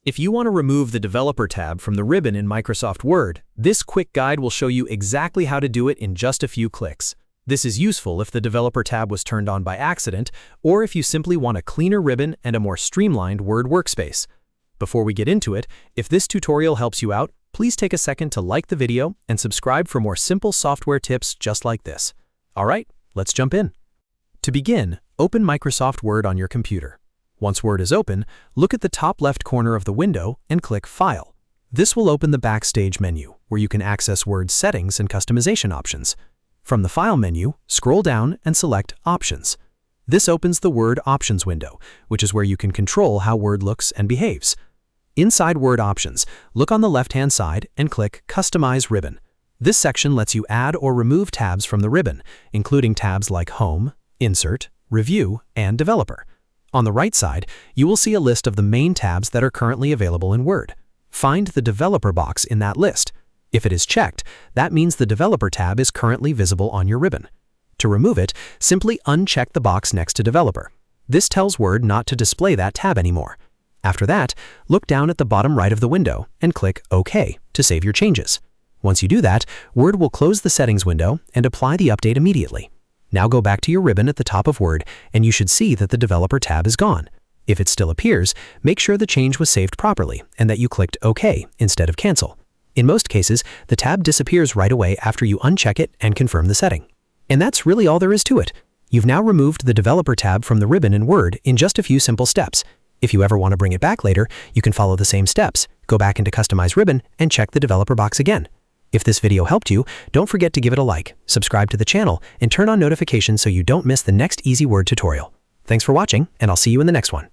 If you want to remove the Developer tab from the ribbon in Microsoft Word, this quick guide will show you exactly how to do it in just a few clicks. This is useful if the Developer tab was turned on by accident, or if you simply want a cleaner ribbon and a more streamlined Word workspace. Before we get into it, if this tutorial helps you out, please take a second to like the video and subscribe for more simple software tips just like this. Alright, let's jump in. To begin, open Microsoft Word on your computer. Once Word is open, look at the top left corner of the window and click File. This will open the Backstage menu, where you can access Word's settings and customization options. From the File menu, scroll down and select Options. This opens the Word Options window, which is where you can control how Word looks and behaves. Inside Word Options, look on the left-hand side and click Customize Ribbon. This section lets you add or remove tabs from the ribbon, including tabs like Home, Insert, Review, and Developer. On the right side, you will see a list of the main tabs that are currently available in Word. Find the Developer box in that list. If it is checked, that means the Developer tab is currently visible on your ribbon. To remove it, simply uncheck the box next to Developer. This tells Word not to display that tab anymore. After that, look down at the bottom right of the window and click OK to save your changes. Once you do that, Word will close the Settings window and apply the update immediately. Now go back to your ribbon at the top of Word and you should see that the Developer tab is gone. If it still appears, make sure the change was saved properly and that you clicked OK instead of Cancel. In most cases, the tab disappears right away after you uncheck it and confirm the setting. And that's really all there is to it. You've now removed the Developer tab from the ribbon in Word in just a few simple steps. If you ever want to bring it back later, you can follow the same steps, go back into Customize Ribbon, and check the Developer box again. If this video helped you, don't forget to give it a like, subscribe to the channel, and turn on notifications so you don't miss the next easy Word tutorial. Thanks for watching, and I'll see you in the next one.